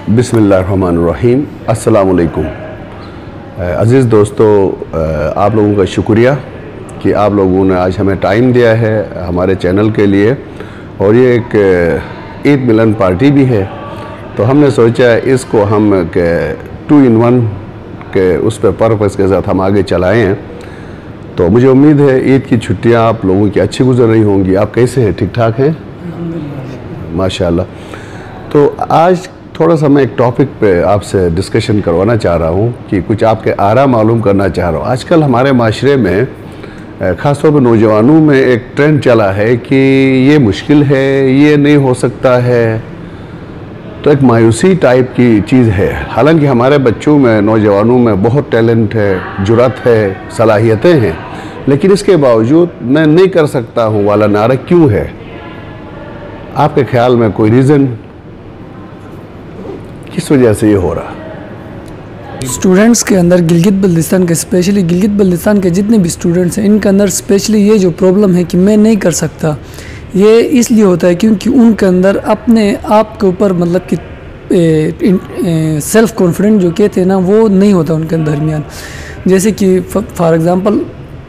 बिस्मिल्लाहिर्रहमानिर्रहीम। अस्सलाम वालेकुम। अज़ीज़ दोस्तों, आप लोगों का शुक्रिया कि आप लोगों ने आज हमें टाइम दिया है हमारे चैनल के लिए। और ये एक ईद मिलन पार्टी भी है, तो हमने सोचा इसको हम 2 in 1 के उस पर पर्पज़ के साथ हम आगे चलाएँ हैं। तो मुझे उम्मीद है ईद की छुट्टियां आप लोगों की अच्छी गुजर रही होंगी। आप कैसे हैं? ठीक ठाक हैं? माशाल्लाह। तो आज थोड़ा सा मैं एक टॉपिक पे आपसे डिस्कशन करवाना चाह रहा हूँ कि कुछ आपके आरा मालूम करना चाह रहा हूँ। आजकल हमारे माशरे में ख़ासतौर पर नौजवानों में एक ट्रेंड चला है कि ये मुश्किल है, ये नहीं हो सकता है, तो एक मायूसी टाइप की चीज़ है। हालांकि हमारे बच्चों में, नौजवानों में बहुत टैलेंट है, जुर्रत है, सलाहियतें हैं, लेकिन इसके बावजूद मैं नहीं कर सकता हूँ वाला नारा क्यों है? आपके ख्याल में कोई रीज़न, किस वजह से ये हो रहा? स्टूडेंट्स के अंदर गिलगित बल्तिस्तान के, स्पेशली गिलगित बल्तिस्तान के जितने भी स्टूडेंट्स हैं, इनके अंदर स्पेशली ये जो प्रॉब्लम है कि मैं नहीं कर सकता, ये इसलिए होता है क्योंकि उनके अंदर अपने आप के ऊपर मतलब कि सेल्फ कॉन्फिडेंट जो कहते हैं ना, वो नहीं होता उनके दरमियान। जैसे कि फॉर एग्ज़ाम्पल,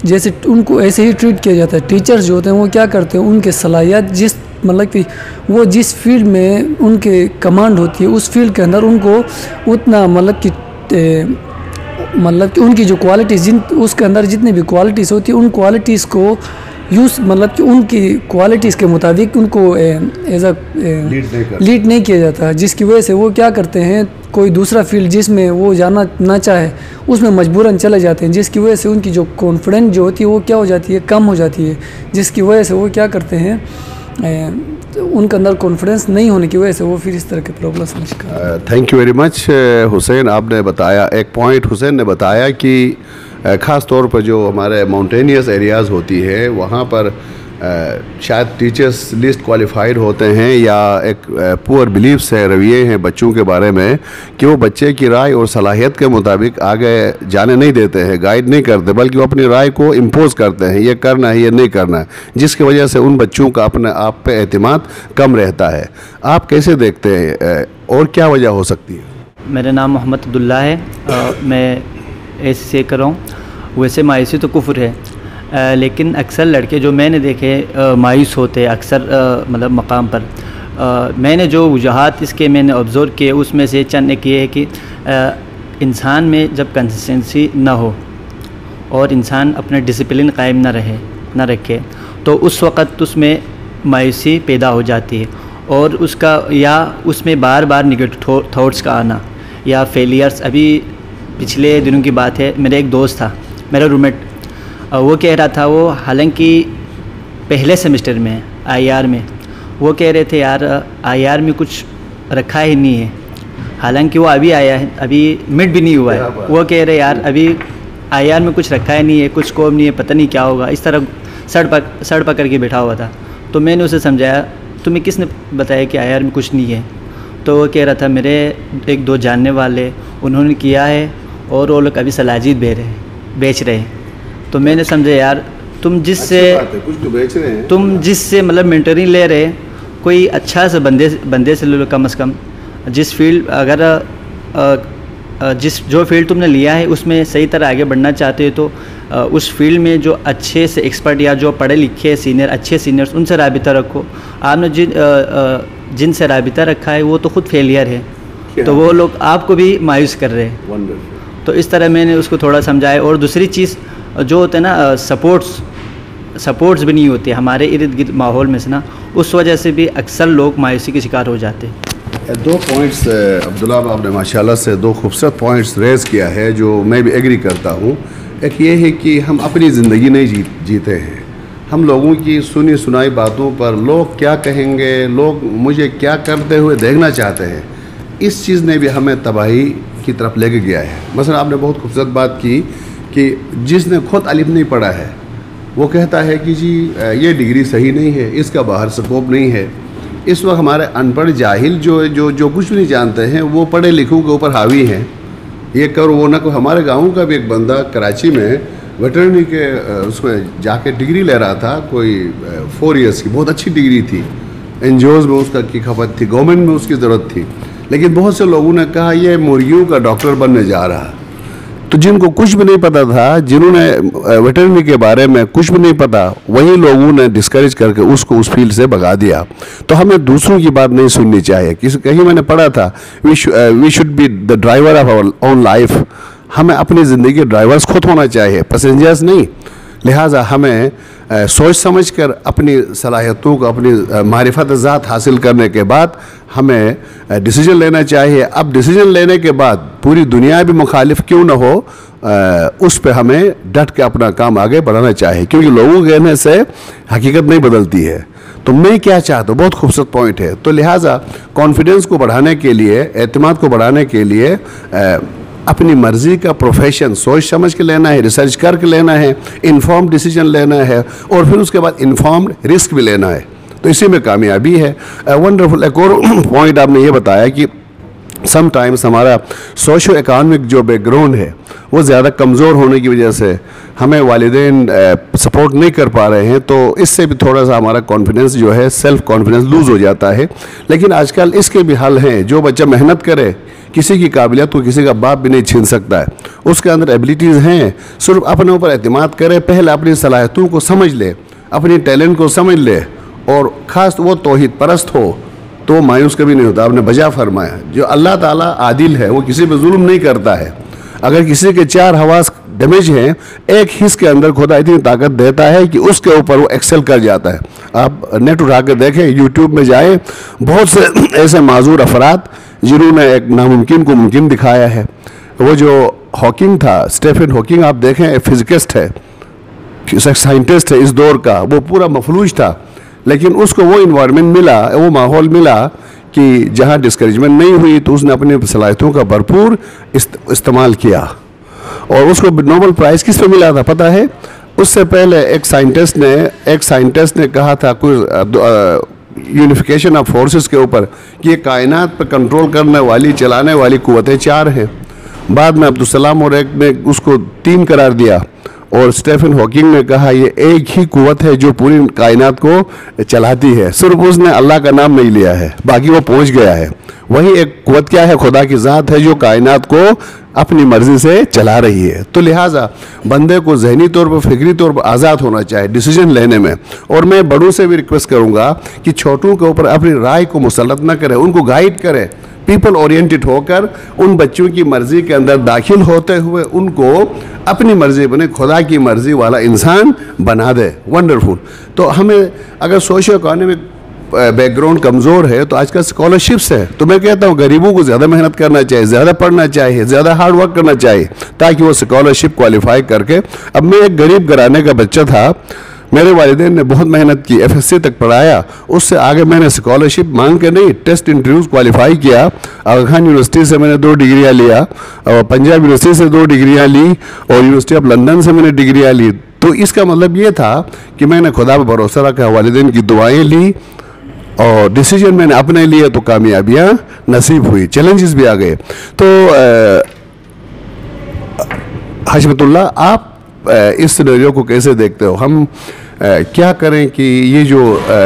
जैसे उनको ऐसे ही ट्रीट किया जाता है। टीचर्स जो होते हैं वो क्या करते हैं, उनके सलाहियत जिस मतलब कि वो जिस फील्ड में उनके कमांड होती है, उस फील्ड के अंदर उनको उतना मतलब कि उनकी जो क्वालिटीज़, उसके अंदर जितनी भी क्वालिटीज़ होती है, उन क्वालिटीज़ को यूज़ मतलब कि उनकी क्वालिटीज़ के मुताबिक उनको एज अ लीड नहीं किया जाता, जिसकी वजह से वो क्या करते हैं, कोई दूसरा फील्ड जिसमें वो जाना ना चाहे उसमें मजबूरन चले जाते हैं, जिसकी वजह से उनकी जो कॉन्फिडेंस जो होती है वो क्या हो जाती है, कम हो जाती है, जिसकी वजह से वो क्या करते हैं, उनके अंदर कॉन्फिडेंस नहीं होने की वजह से वो फिर इस तरह के प्रॉब्लम्स में शिकार। Thank you very much Hussain. आपने बताया एक पॉइंट, हुसैन ने बताया कि ख़ास तौर पर जो हमारे माउंटेनियस एरियाज़ होती है वहाँ पर शायद टीचर्स लिस्ट क्वालिफाइड होते हैं, या एक पुअर बिलीव्स है, रवैये हैं बच्चों के बारे में कि वो बच्चे की राय और सलाहियत के मुताबिक आगे जाने नहीं देते हैं, गाइड नहीं करते, बल्कि वो अपनी राय को इम्पोज करते हैं, ये करना है, ये नहीं करना है, जिसकी वजह से उन बच्चों का अपने आप पे एतमाद कम रहता है। आप कैसे देखते हैं और क्या वजह हो सकती है? मेरा नाम मोहम्मद अब्दुल्ला है। मैं ऐसे कर रहा हूँ। वैसे मायूसी तो कुफ्र है, लेकिन अक्सर लड़के जो मैंने देखे मायूस होते हैं अक्सर मतलब मकाम पर। मैंने जो वजूहात इसके मैंने ऑब्ज़र्व किए, उसमें से चंद एक ये है कि इंसान में जब कंसिस्टेंसी ना हो और इंसान अपना डिसिप्लिन कायम ना रखे, तो उस वक़्त उसमें मायूसी पैदा हो जाती है, और उसका या उसमें बार बार नेगेटिव थॉट्स का आना या फेलियर्स। अभी पिछले दिनों की बात है, मेरा एक दोस्त था, मेरा रूममेट, वो कह रहा था, वो हालांकि पहले सेमेस्टर में है IR में, वो कह रहे थे यार IR में कुछ रखा ही नहीं है। हालांकि वो अभी आया है, अभी मिड भी नहीं हुआ है, वो कह रहे यार अभी IR में कुछ रखा ही नहीं है, कुछ स्कोप नहीं है, पता नहीं क्या होगा। इस तरह सड़ पकड़ के बैठा हुआ था। तो मैंने उसे समझाया, तुम्हें किसने बताया कि IR में कुछ नहीं है? तो वो कह रहा था मेरे एक दो जानने वाले, उन्होंने किया है और वो लोग अभी सलाजीत बेच रहे हैं। तो मैंने समझा यार तुम जिससे मतलब मेंटरिंग ले रहे, कोई अच्छा सा बंदे से ले लो कम से कम। जिस फील्ड अगर जो फील्ड तुमने लिया है उसमें सही तरह आगे बढ़ना चाहते हो, तो उस फील्ड में जो अच्छे से एक्सपर्ट या जो पढ़े लिखे सीनियर, अच्छे सीनियर्स, उनसे राबिता रखो। आपने जिनसे राबिता रखा है वो तो खुद फेलियर है, तो वो लोग आपको भी मायूस कर रहे हैं। तो इस तरह मैंने उसको थोड़ा समझाया। और दूसरी चीज़ जो होता है ना, सपोर्ट्स भी नहीं होते हमारे इर्द गिर्द माहौल में से ना, उस वजह से भी अक्सर लोग मायूसी के शिकार हो जाते हैं। 2 पॉइंट्स अब्दुल्ला आपने माशाल्लाह से 2 खूबसूरत पॉइंट्स रेज़ किया है, जो मैं भी एग्री करता हूँ। एक ये है कि हम अपनी ज़िंदगी नहीं जीते हैं, हम लोगों की सुनी सुनाई बातों पर लोग क्या कहेंगे, लोग मुझे क्या करते हुए देखना चाहते हैं, इस चीज़ ने भी हमें तबाही की तरफ लेके गया है। मसलन आपने बहुत खूबसूरत बात की कि जिसने खुद अलिफ नहीं पढ़ा है वो कहता है कि जी ये डिग्री सही नहीं है, इसका बाहर स्कोप नहीं है। इस वक्त हमारे अनपढ़ जाहिल जो कुछ भी नहीं जानते हैं, वो पढ़े लिखों के ऊपर हावी हैं, ये करो वो ना को। हमारे गांव का भी एक बंदा कराची में वेटरनरी के उसमें जाके डिग्री ले रहा था, कोई 4 ईयर्स की बहुत अच्छी डिग्री थी, NGOs में उसका की खपत थी, गवर्नमेंट में उसकी ज़रूरत थी, लेकिन बहुत से लोगों ने कहा ये मुर्गियों का डॉक्टर बनने जा रहा है। तो जिनको कुछ भी नहीं पता था, जिन्होंने वेटरनरी के बारे में कुछ भी नहीं पता, वही लोगों ने डिस्करेज करके उसको उस फील्ड से भगा दिया। तो हमें दूसरों की बात नहीं सुननी चाहिए। कहीं मैंने पढ़ा था, we should be the driver of our own life. हमें अपनी ज़िंदगी के ड्राइवर्स खुद होना चाहिए, पैसेंजर्स नहीं। लिहाजा हमें सोच समझ कर अपनी सलाहियतों को, अपनी मारिफत ज़ात हासिल करने के बाद हमें डिसीजन लेना चाहिए। अब डिसीजन लेने के बाद पूरी दुनिया भी मुखालिफ क्यों ना हो, उस पे हमें डट के अपना काम आगे बढ़ाना चाहिए, क्योंकि लोगों के कहने से हकीकत नहीं बदलती है। तो मैं क्या चाहता हूँ, बहुत खूबसूरत पॉइंट है। तो लिहाजा कॉन्फिडेंस को बढ़ाने के लिए, एतमाद को बढ़ाने के लिए अपनी मर्ज़ी का प्रोफेशन सोच समझ के लेना है, रिसर्च करके लेना है, इन्फॉर्म डिसीजन लेना है, और फिर उसके बाद इन्फॉर्म्ड रिस्क भी लेना है। तो इसी में कामयाबी है। वंडरफुल। एक और पॉइंट आपने ये बताया कि समटाइम्स हमारा सोशो इकोनॉमिक जो बैकग्राउंड है वो ज़्यादा कमज़ोर होने की वजह से हमें वालिदैन सपोर्ट नहीं कर पा रहे हैं, तो इससे भी थोड़ा सा हमारा कॉन्फिडेंस जो है, सेल्फ कॉन्फिडेंस लूज़ हो जाता है। लेकिन आजकल इसके भी हल हैं। जो बच्चा मेहनत करे, किसी की काबिलियत को किसी का बाप भी नहीं छीन सकता है, उसके अंदर एबिलिटीज़ हैं, सिर्फ अपने ऊपर एतमाद करे, पहले अपनी सलाहियतों को समझ ले, अपनी टैलेंट को समझ ले, और ख़ास वो तौहीद परस्त हो तो मायूस कभी नहीं होता। आपने बजा फरमाया, जो अल्लाह ताला आदिल है, वो किसी पे जुल्म नहीं करता है। अगर किसी के 4 हवास डैमेज हैं, एक हिस्स के अंदर खुदा इतनी ताकत देता है कि उसके ऊपर वो एक्सेल कर जाता है। आप नेट उठा कर देखें, यूट्यूब में जाएं, बहुत से ऐसे माजूर अफराद जिन्होंने एक नामुमकिन को मुमकिन दिखाया है। वो जो हॉकिंग था, स्टीफन हॉकिंग, आप देखें, एक फिजिकिस्ट है, साइंटिस्ट है इस दौर का, वो पूरा मफलूज था, लेकिन उसको वो इन्वायरमेंट मिला, वो माहौल मिला कि जहाँ डिस्करेजमेंट नहीं हुई, तो उसने अपनी सलाहियतों का भरपूर इस्तेमाल किया। और उसको नोबेल प्राइज़ किस पे मिला था पता है? उससे पहले एक साइंटिस्ट ने कहा था कुछ यूनिफिकेशन ऑफ फोर्सेस के ऊपर कि ये कायनात पर कंट्रोल करने वाली, चलाने वाली कुव्वतें 4 हैं। बाद में अब्दुल और एक ने उसको 3 करार दिया, और स्टीफन हॉकिंग ने कहा ये एक ही कुव्वत है जो पूरी कायनात को चलाती है। सिर्फ उसने अल्लाह का नाम नहीं लिया है, बाकी वो पहुंच गया है। वही एक कुव्वत क्या है? खुदा की ज़ात है जो कायनात को अपनी मर्ज़ी से चला रही है। तो लिहाजा बंदे को ज़हनी तौर पर, फ़िक्री तौर पर आज़ाद होना चाहिए डिसीजन लेने में। और मैं बड़ों से भी रिक्वेस्ट करूँगा कि छोटों के ऊपर अपनी राय को मुसल्लत न करें, उनको गाइड करें, पीपल ओरिएंटेड होकर उन बच्चों की मर्ज़ी के अंदर दाखिल होते हुए उनको अपनी मर्ज़ी बने, खुदा की मर्ज़ी वाला इंसान बना दे। वंडरफुल। तो हमें अगर सोशो इकोनॉमिक बैकग्राउंड कमज़ोर है तो आजकल स्कॉलरशिप्स है, तो मैं कहता हूँ गरीबों को ज़्यादा मेहनत करना चाहिए, ज़्यादा पढ़ना चाहिए, ज़्यादा हार्ड वर्क करना चाहिए, ताकि वो स्कॉलरशिप क्वालिफाई करके। अब मैं एक गरीब घराने का बच्चा था, मेरे वालिदैन ने बहुत मेहनत की, FSC तक पढ़ाया, उससे आगे मैंने स्कॉलरशिप मांग के नहीं, टेस्ट इंटरव्यूज़ क्वालिफाई किया। आगा खान यूनिवर्सिटी से मैंने 2 डिग्रियाँ लिया, और पंजाब यूनिवर्सिटी से 2 डिग्रियाँ ली, और यूनिवर्सिटी ऑफ लंदन से मैंने डिग्रियाँ ली। तो इसका मतलब ये था कि मैंने खुदा पर भरोसा रखा, वालिदैन की दुआएँ ली, और डिसीजन मैंने अपने लिए, तो कामयाबियाँ नसीब हुई, चैलेंजेस भी आ गए। तो हशमतुल्लाह, आप इस सिनेरियो को कैसे देखते हो? हम क्या करें कि ये जो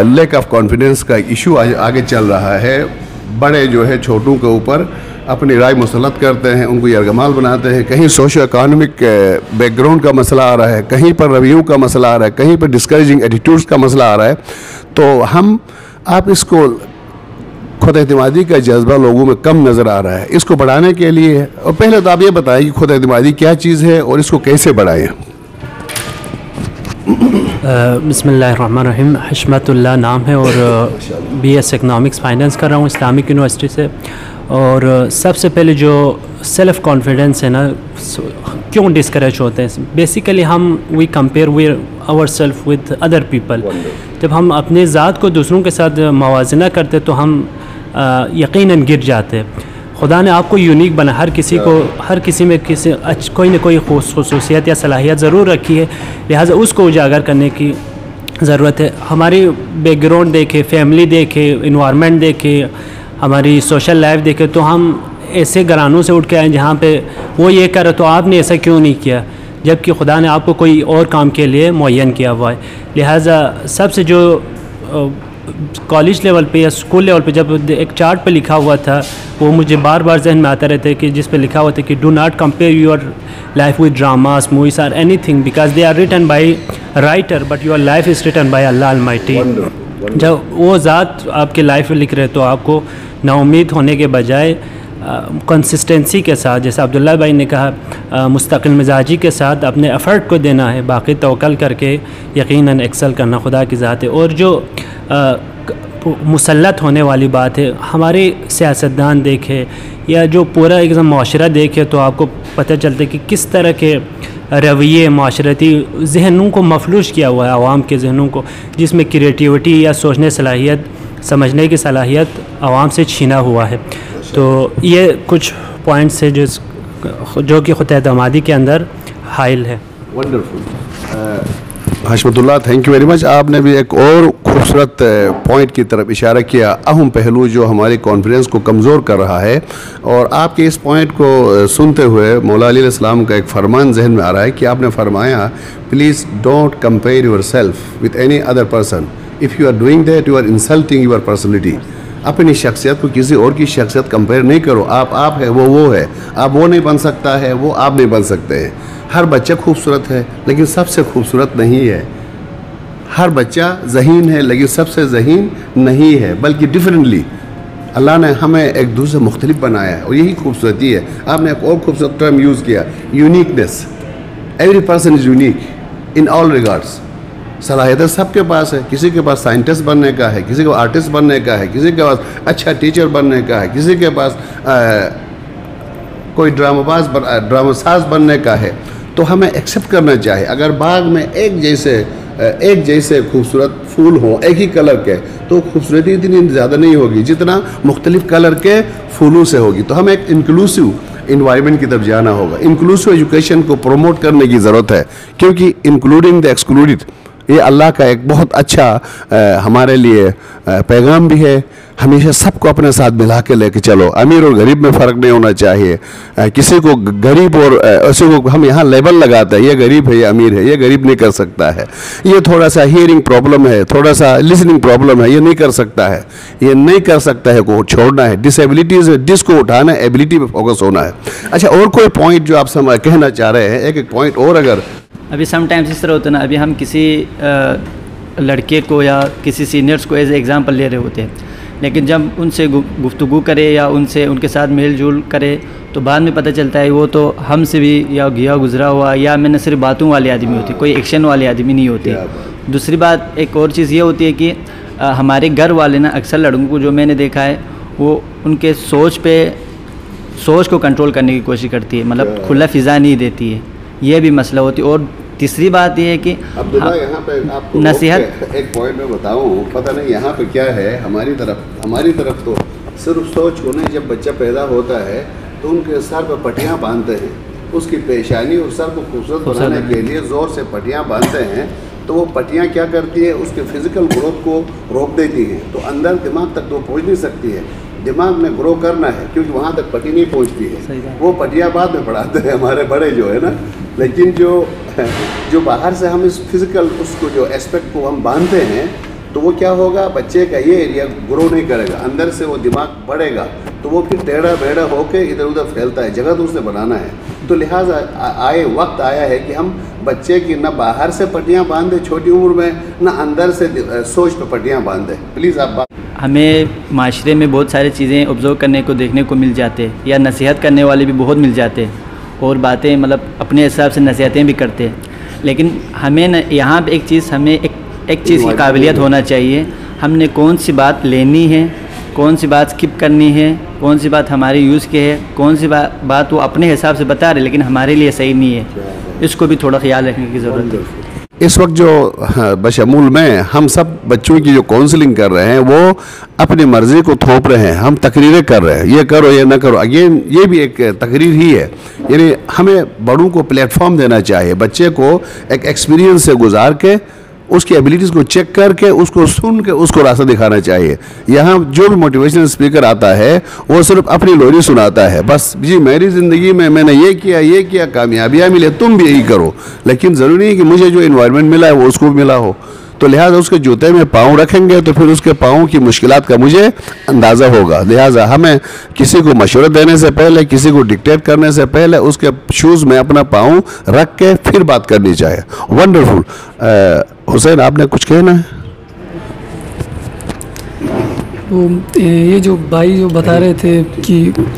लैक ऑफ कॉन्फिडेंस का इशू आगे चल रहा है, बड़े जो है छोटों के ऊपर अपनी राय मुसल्लत करते हैं, उनको यरगमाल बनाते हैं, कहीं सोशो इकोनॉमिक बैकग्राउंड का मसला आ रहा है, कहीं पर रवैयों का मसला आ रहा है, कहीं पर डिस्करेजिंग एटीट्यूड्स का मसला आ रहा है। तो आप इसको, खुद एतमादी का जज्बा लोगों में कम नज़र आ रहा है, इसको बढ़ाने के लिए, और पहले तो आप ये बताएं कि खुद एतमादी क्या चीज़ है और इसको कैसे बढ़ाएं? बिस्मिल्लाहिर्रहमानिर्रहीम। हशमतुल्लाह नाम है और BS इकनॉमिक्स फाइनेंस कर रहा हूँ इस्लामिक यूनिवर्सिटी से। और सबसे पहले जो सेल्फ़ कॉन्फिडेंस है ना, क्यों डिस्करेज होते हैं? Basically we compare our self with other people. जब हम अपने ज़ात को दूसरों के साथ मवाजना करते तो हम यकीनन गिर जाते हैं। खुदा ने आपको यूनिक बना, हर किसी में कोई ना कोई खसूसियत या सलाहियत ज़रूर रखी है, लिहाजा उसको उजागर करने की ज़रूरत है। हमारी बैकग्राउंड देखे, फैमिली देखे, इन्वायरमेंट देखे, हमारी सोशल लाइफ देखे, तो हम ऐसे घरानों से उठ के आए जहाँ पे वो ये करे तो आपने ऐसा क्यों नहीं किया, जबकि खुदा ने आपको कोई और काम के लिए मुअय्यन किया हुआ है। लिहाजा सबसे जो कॉलेज लेवल पे या स्कूल लेवल पे जब एक चार्ट पे लिखा हुआ था, वो मुझे बार बार जहन में आता रहता है कि जिस पे लिखा हुआ था कि do not compare your life with dramas, movies or anything because they are written by writer but your life is written by Allah almighty. जब वो ज़ात आपके लाइफ में लिख रहे तो आपको नाउम्मीद होने के बजाय कंसिस्टेंसी के साथ, जैसे अब्दुल्ला भाई ने कहा, मुस्तकिल मिजाजी के साथ अपने एफ़र्ट को देना है, बाकी तवक्ल करके यकीनन एक्सेल करना खुदा की ज़ात है। और जो मुसल्लत होने वाली बात है, हमारे सियासतदान देखे या जो पूरा एकदम माशरा देखे तो आपको पता चलता है कि किस तरह के रवैये माशरती जहनों को मफलूज किया हुआ है, आवाम के जहनों को, जिसमें क्रिएटिविटी या सोचने सलाहियत, समझने की सलाहियत आवाम से छीना हुआ है। तो ये कुछ पॉइंट्स है जो कि खुद एतमादी के अंदर हाइल है। Wonderful Hashmatullah, thank you very much. आपने भी एक और खूबसूरत पॉइंट की तरफ इशारा किया, अहम पहलू जो हमारे कॉन्फिडेंस को कमज़ोर कर रहा है। और आपके इस पॉइंट को सुनते हुए मौला अली अलैहिस्सलाम का एक फरमान जहन में आ रहा है कि आपने फरमाया, please don't compare your self with any other person, if you are doing that you are insulting your personality. अपनी शख्सियत को किसी और की शख्सियत कंपेयर नहीं करो। आप है, वो है, आप वो नहीं बन सकता है, वो आप नहीं बन सकते हैं। हर बच्चा खूबसूरत है लेकिन सबसे खूबसूरत नहीं है। हर बच्चा ज़हीन है लेकिन सबसे ज़हीन नहीं है, बल्कि डिफरेंटली अल्लाह ने हमें एक दूसरे मुख्तलिफ बनाया है और यही खूबसूरती है। आपने एक और खूबसूरत टर्म यूज़ किया, uniqueness. Every person is unique in all regards. सलाहियत सबके पास है, किसी के पास साइंटिस्ट बनने का है, किसी को आर्टिस्ट बनने का है, किसी के पास अच्छा टीचर बनने का है, किसी के पास कोई ड्रामासाज बनने का है। तो हमें एक्सेप्ट करना चाहिए। अगर बाग में एक जैसे खूबसूरत फूल हो एक ही कलर के, तो खूबसूरती इतनी ज़्यादा नहीं होगी जितना मुख्तलिफ कलर के फूलों से होगी। तो हमें एक इंक्लूसिव इन्वायरमेंट की तरफ जाना होगा। इंक्लूसिव एजुकेशन को प्रमोट करने की ज़रूरत है, क्योंकि इंक्लूडिंग द एक्सक्लूडेड ये अल्लाह का एक बहुत अच्छा हमारे लिए पैगाम भी है। हमेशा सबको अपने साथ मिला के लेके चलो। अमीर और गरीब में फ़र्क नहीं होना चाहिए। किसी को गरीब और ऐसे को हम यहाँ लेबल लगाते हैं, ये गरीब है, ये अमीर है, ये गरीब नहीं कर सकता है, ये थोड़ा सा हियरिंग प्रॉब्लम है, थोड़ा सा लिसनिंग प्रॉब्लम है, ये नहीं कर सकता है, ये नहीं कर सकता है को छोड़ना है। डिसेबिलिटीज़ जिसको उठाना है, एबिलिटी पर फोकस होना है। अच्छा, और कोई पॉइंट जो आप कहना चाह रहे हैं, एक पॉइंट और अगर अभी समटाइम्स इस तरह होता है ना, अभी हम किसी लड़के को या किसी सीनियर्स को एज एग्ज़ाम्पल ले रहे होते हैं, लेकिन जब उनसे गुफ्तगू करे या उनके साथ मेल जोल करे तो बाद में पता चलता है वो तो हमसे भी या गया गुजरा हुआ, या मैंने सिर्फ बातों वाले आदमी होते, कोई एक्शन वाले आदमी नहीं होते। दूसरी बात एक और चीज़ ये होती है कि हमारे घर वाले ना अक्सर लड़कों को जो मैंने देखा है वो उनके सोच को कंट्रोल करने की कोशिश करती है, मतलब खुला फिज़ा नहीं देती है। ये भी मसला होती है। और तीसरी बात ये है कि अब्दुल्ला यहाँ पे आपको नसीहत एक पॉइंट में बताऊँ, पता नहीं यहाँ पे क्या है, हमारी तरफ तो सिर्फ सोच को नहीं, जब बच्चा पैदा होता है तो उनके सर पर पट्टियाँ बांधते हैं, उसकी पेशानी और सर को खूबसूरत बनाने के लिए ज़ोर से पट्टियाँ बांधते हैं। तो वो पट्टियाँ क्या करती है, उसके फिज़िकल ग्रोथ को रोक देती हैं, तो अंदर दिमाग तक तो पहुँच नहीं सकती है। दिमाग में ग्रो करना है क्योंकि वहाँ तक पट्टी नहीं पहुँचती है, वो पट्टियाँ बाद में पढ़ाते हैं हमारे बड़े जो है ना। लेकिन जो बाहर से हम इस फिज़िकल उसको जो एस्पेक्ट को हम बांधते हैं, तो वो क्या होगा, बच्चे का ये एरिया ग्रो नहीं करेगा, अंदर से वो दिमाग बढ़ेगा, तो वो फिर टेढ़ा बेढ़ा होकर इधर उधर फैलता है। जगह तो उसे बनाना है। तो लिहाजा वक्त आया है कि हम बच्चे की ना बाहर से पट्टियाँ बांधे छोटी उम्र में, ना अंदर से सोच पर पट्टियाँ बांधे। प्लीज़ आप हमें माशरे में बहुत सारी चीज़ें ऑब्ज़र्व करने को देखने को मिल जाते हैं, या नसीहत करने वाले भी बहुत मिल जाते हैं और बातें मतलब अपने हिसाब से नसीहतें भी करते हैं। लेकिन हमें न यहाँ पर एक चीज़ की काबिलियत होना चाहिए, हमने कौन सी बात लेनी है, कौन सी बात स्किप करनी है, कौन सी बात हमारे यूज़ की है, कौन सी बात वो अपने हिसाब से बता रहे लेकिन हमारे लिए सही नहीं है, इसको भी थोड़ा ख्याल रखने की ज़रूरत है। इस वक्त जो बशमूल में हम सब बच्चों की जो काउंसलिंग कर रहे हैं वो अपनी मर्ज़ी को थोप रहे हैं, हम तकरीरें कर रहे हैं, ये करो ये ना करो। अगेन ये भी एक तकरीर ही है। यानी हमें बड़ों को प्लेटफॉर्म देना चाहिए, बच्चे को एक एक्सपीरियंस से गुजार के उसकी एबिलिटीज़ को चेक करके उसको सुन के उसको रास्ता दिखाना चाहिए। यहाँ जो भी मोटिवेशनल स्पीकर आता है वो सिर्फ अपनी लोरी सुनाता है, बस जी मेरी ज़िंदगी में मैंने ये किया कामयाबियाँ मिले, तुम भी यही करो। लेकिन ज़रूरी है कि मुझे जो इन्वायरमेंट मिला है वो उसको भी मिला हो। तो लिहाजा उसके जूते में पाँव रखेंगे तो फिर उसके पाँव की मुश्किलात का मुझे अंदाज़ा होगा। लिहाजा हमें किसी को मशवरा देने से पहले, किसी को डिक्टेट करने से पहले उसके शूज़ में अपना पाँव रख के फिर बात करनी चाहिए। वंडरफुल। हुसैन, आपने कुछ कहना है? तो ये जो भाई जो बता रहे थे कि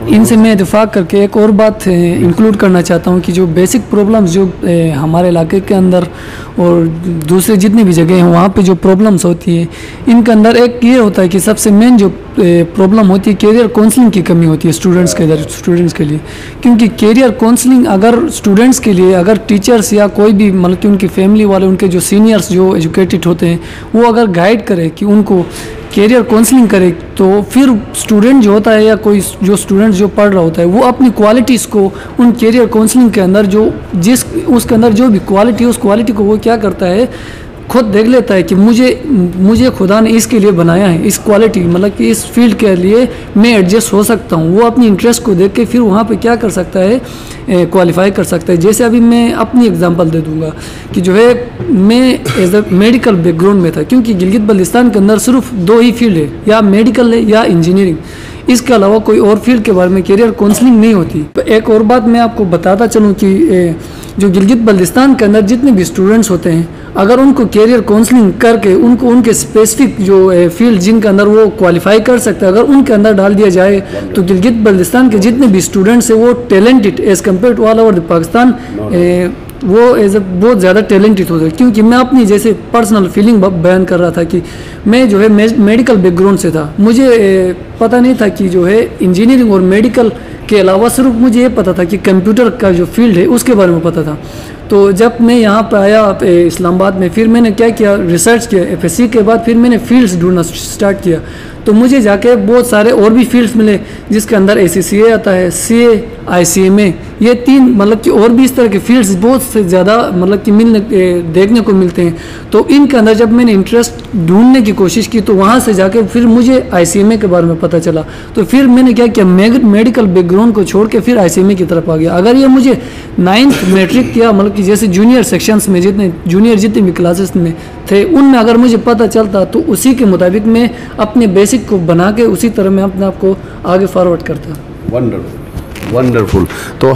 इनसे मैं इत्तेफाक करके एक और बात इंक्लूड करना चाहता हूँ कि जो बेसिक प्रॉब्लम्स जो हमारे इलाके के अंदर और दूसरे जितनी भी जगह हैं वहाँ पे जो प्रॉब्लम्स होती है, इनके अंदर एक ये होता है कि सबसे मेन जो प्रॉब्लम होती है कैरियर काउंसलिंग की कमी होती है स्टूडेंट्स के लिए। क्योंकि कैरियर काउंसलिंग अगर स्टूडेंट्स के लिए, अगर टीचर्स या कोई भी मतलब कि उनकी फैमिली वाले, उनके जो सीनियर्स जो एजुकेटेड होते हैं, वो अगर गाइड करे कि उनको कैरियर काउंसलिंग करे, तो फिर स्टूडेंट जो होता है या कोई जो स्टूडेंट जो पढ़ रहा होता है वो अपनी क्वालिटीज़ को उन कैरियर काउंसलिंग के अंदर उसके अंदर जो भी क्वालिटी है उस क्वालिटी को वो क्या करता है, खुद देख लेता है कि मुझे खुदा ने इसके लिए बनाया है, इस क्वालिटी मतलब कि इस फील्ड के लिए मैं एडजस्ट हो सकता हूँ। वो अपनी इंटरेस्ट को देख के फिर वहाँ पे क्या कर सकता है, क्वालिफाई कर सकता है। जैसे अभी मैं अपनी एग्जांपल दे दूँगा कि जो है मैं एज अ मेडिकल बैकग्राउंड में था, क्योंकि गिलगित बल्तिस्तान के अंदर सिर्फ 2 ही फील्ड है, या मेडिकल है या इंजीनियरिंग। इसके अलावा कोई और फील्ड के बारे में कैरियर काउंसलिंग नहीं होती। तो एक और बात मैं आपको बताता चलूँ कि जो गिलगित बल्तिस्तान के अंदर जितने भी स्टूडेंट्स होते हैं, अगर उनको कैरियर काउंसलिंग करके उनको उनके स्पेसिफिक जो फील्ड जिनके अंदर वो क्वालिफाई कर सकते हैं, अगर उनके अंदर डाल दिया जाए तो गिलगित बल्तिस्तान के जितने भी स्टूडेंट्स हैं वो talented as compared to all over the Pakistan वो एज बहुत ज़्यादा टैलेंटेड होते हैं। क्योंकि मैं अपनी जैसे पर्सनल फीलिंग बयान कर रहा था कि मैं जो है मेडिकल बैकग्राउंड से था, मुझे पता नहीं था कि जो है इंजीनियरिंग और मेडिकल के अलावा सिर्फ मुझे ये पता था कि कंप्यूटर का जो फील्ड है उसके बारे में पता था। तो जब मैं यहाँ पर आया इस्लामाबाद में, फिर मैंने क्या किया, रिसर्च किया, FSC के बाद फिर मैंने फील्ड्स ढूंढना स्टार्ट किया। तो मुझे जाके बहुत सारे और भी फील्ड्स मिले जिसके अंदर ACCA आता है, CA, ICMA, ये 3 मतलब कि और भी इस तरह के फील्ड्स बहुत से ज़्यादा मतलब कि देखने को मिलते हैं। तो इनके अंदर जब मैंने इंटरेस्ट ढूंढने की कोशिश की तो वहाँ से जाके फिर मुझे ICMA के बारे में पता चला। तो फिर मैंने क्या किया, मेडिकल बैकग्राउंड को छोड़ के फिर ICMA की तरफ आ गया। अगर ये मुझे 9th मैट्रिक किया मतलब कि जैसे जूनियर सेक्शंस में जितनी भी क्लासेस में थे उनमें अगर मुझे पता चलता तो उसी के मुताबिक मैं अपने बेसिक को बना के उसी तरह मैं अपने आप को आगे फॉरवर्ड करता। वंडरफुल। तो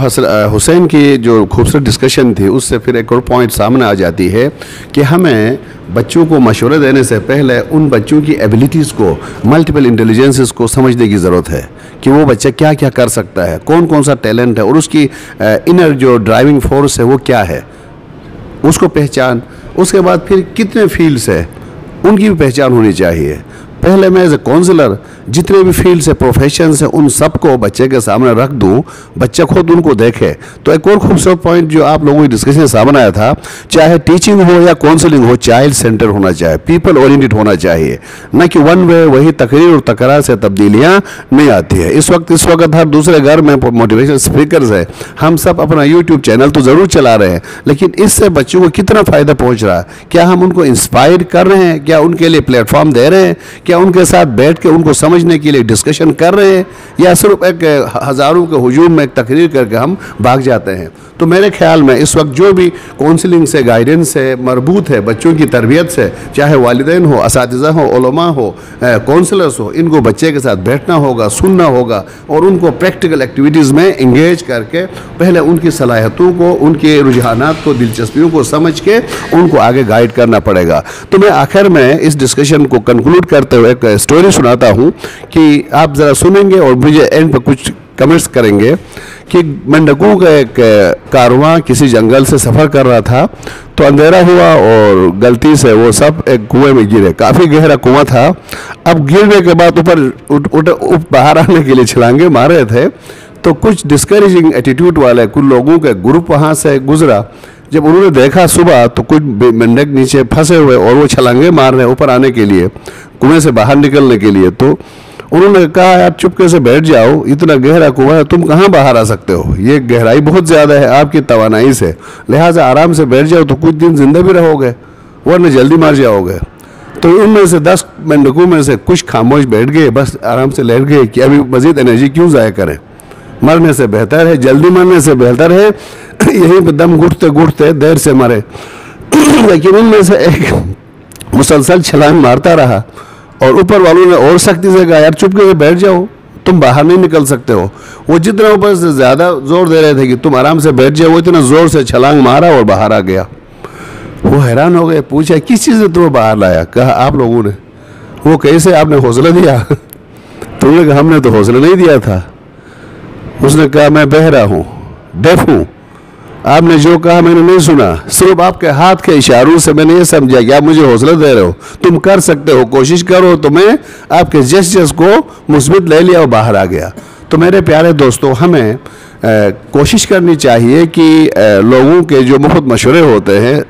हुसैन की जो खूबसूरत डिस्कशन थी उससे फिर एक और पॉइंट सामने आ जाती है कि हमें बच्चों को मशवरे देने से पहले उन बच्चों की एबिलिटीज़ को, मल्टीपल इंटेलिजेंसेस को समझने की ज़रूरत है कि वो बच्चा क्या क्या कर सकता है, कौन कौन सा टैलेंट है और उसकी इनर जो ड्राइविंग फोर्स है वो क्या है, उसको पहचान। उसके बाद फिर कितने फील्ड्स है उनकी भी पहचान होनी चाहिए। पहले मैं एज ए काउंसलर जितने भी फील्ड से प्रोफेशन से उन सबको बच्चे के सामने रख दूं, बच्चा खुद उनको देखे। तो एक और खूबसूरत पॉइंट जो आप लोगों की डिस्कशन सामने आया था, चाहे टीचिंग हो या काउंसलिंग हो, चाइल्ड सेंटर होना चाहिए, पीपल ओरिएंटेड होना चाहिए, न कि वन वे वही तकरीर और तकरार से तब्दीलियाँ नहीं आती है। इस वक्त हर दूसरे घर में मोटिवेशन स्पीकर्स है, हम सब अपना यूट्यूब चैनल तो ज़रूर चला रहे हैं, लेकिन इससे बच्चों को कितना फ़ायदा पहुँच रहा है? क्या हम उनको इंस्पायर कर रहे हैं? क्या उनके लिए प्लेटफॉर्म दे रहे हैं? क्या उनके साथ बैठ के उनको समझने के लिए डिस्कशन कर रहे हैं, या सिर्फ एक हज़ारों के हुजूम में एक तकरीर करके हम भाग जाते हैं? तो मेरे ख्याल में इस वक्त जो भी काउंसलिंग से, गाइडेंस से मरबूत है, बच्चों की तरबियत से, चाहे वालिदैन हो, असातिज़ा हो, उलमा हो, काउंसलर्स हो, इनको बच्चे के साथ बैठना होगा, सुनना होगा और उनको प्रैक्टिकल एक्टिविटीज़ में इंगेज करके पहले उनकी सलाहियतों को, उनके रुझानात को, दिलचस्पियों को समझ के उनको आगे गाइड करना पड़ेगा। तो मैं आखिर में इस डिस्कशन को कंक्लूड करते हुए एक स्टोरी सुनाता हूँ कि आप ज़रा सुनेंगे और मुझे एंड पर कुछ कमेंट्स करेंगे। कि मेंढकों का एक कारवां किसी जंगल से सफ़र कर रहा था, तो अंधेरा हुआ और गलती से वो सब एक कुएं में गिरे। काफ़ी गहरा कुआं था। अब गिरने के बाद ऊपर बाहर आने के लिए छलांगे मार रहे थे, तो कुछ डिस्करेजिंग एटीट्यूड वाले कुछ लोगों का ग्रुप वहाँ से गुजरा। जब उन्होंने देखा सुबह तो कुछ मेंढक नीचे फंसे हुए और वो छलांगे मार रहे ऊपर आने के लिए, कुएं से बाहर निकलने के लिए, तो उन्होंने कहा यार चुपके से बैठ जाओ, इतना गहरा कुआं है, तुम कहाँ बाहर आ सकते हो, ये गहराई बहुत ज़्यादा है आपकी तवानाई से, लिहाजा आराम से बैठ जाओ तो कुछ दिन जिंदा भी रहोगे वरना जल्दी मार जाओगे। तो उनमें से 10 मेंढकों में से कुछ खामोश बैठ गए, बस आराम से लेट गए कि अभी मज़ीद एनर्जी क्यों ज़ाया करें, मरने से बेहतर है, जल्दी मरने से बेहतर है यहीं पे दम घुटते घुटते देर से मरे। लेकिन उनमें से एक मुसलसल छलांग मारता रहा और ऊपर वालों ने और सख्ती से कहा यार चुप करके बैठ जाओ, तुम बाहर नहीं निकल सकते हो। वो जितना ऊपर से ज़्यादा जोर दे रहे थे कि तुम आराम से बैठ जाओ, वो इतना ज़ोर से छलांग मारा और बाहर आ गया। वो हैरान हो गए, पूछा किस चीज़ से तुम्हें बाहर लाया? कहा आप लोगों ने। वो कैसे, आपने हौसला दिया? तुमने कहा हमने तो हौसला नहीं दिया था। उसने कहा मैं बहरा हूँ, डेफ हूँ, आपने जो कहा मैंने नहीं सुना, सिर्फ आपके हाथ के इशारों से मैंने ये समझा कि आप मुझे हौसला दे रहे हो, तुम कर सकते हो, कोशिश करो। तो मैं आपके जेस्चर्स को मुस्बित ले लिया और बाहर आ गया। तो मेरे प्यारे दोस्तों, हमें कोशिश करनी चाहिए कि लोगों के जो मुफ्त मशवरे होते हैं,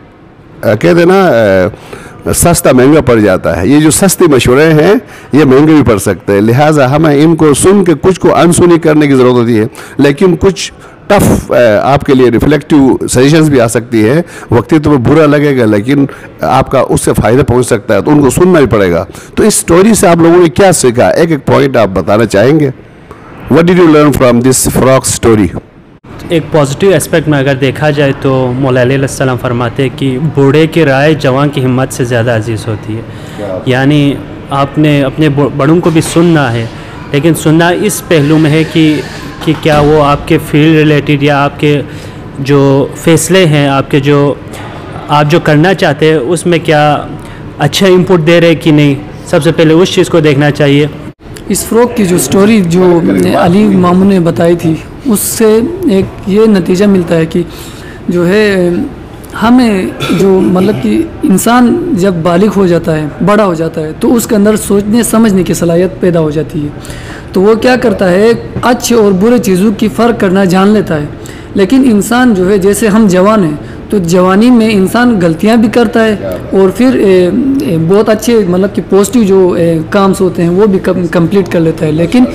कहते ना सस्ता महंगा पड़ जाता है, ये जो सस्ते मशवरे हैं ये महंगे भी पड़ सकते हैं। लिहाजा हमें इनको सुन के कुछ को अनसुनी करने की ज़रूरत होती है, लेकिन कुछ टफ आपके लिए रिफ्लेक्टिव सजेशंस भी आ सकती है। वक्ती तो बुरा लगेगा लेकिन आपका उससे फ़ायदा पहुंच सकता है, तो उनको सुनना ही पड़ेगा। तो इस स्टोरी से आप लोगों ने क्या सीखा, एक एक पॉइंट आप बताना चाहेंगे? What did you learn from this frog story? एक पॉजिटिव एस्पेक्ट में अगर देखा जाए तो मौला अलैहिस्सलाम फरमाते हैं कि बूढ़े की राय जवान की हिम्मत से ज़्यादा अजीज़ होती है। यानी आपने अपने बड़ों को भी सुनना है, लेकिन सुनना इस पहलू में है कि क्या वो आपके फील्ड रिलेटेड या आपके जो फैसले हैं, आपके जो आप जो करना चाहते हैं उसमें क्या अच्छा इनपुट दे रहे कि नहीं, सबसे पहले उस चीज़ को देखना चाहिए। इस फ्रॉग की जो स्टोरी जो अली मामू ने बताई थी, उससे एक ये नतीजा मिलता है कि जो है हमें जो मतलब कि इंसान जब बालिग हो जाता है, बड़ा हो जाता है, तो उसके अंदर सोचने समझने की सलाहियत पैदा हो जाती है। तो वो क्या करता है, अच्छे और बुरे चीज़ों की फ़र्क करना जान लेता है। लेकिन इंसान जो है, जैसे हम जवान हैं तो जवानी में इंसान गलतियां भी करता है और फिर बहुत अच्छे मतलब कि पॉजिटिव जो काम्स होते हैं वो भी कंप्लीट कर लेता है। लेकिन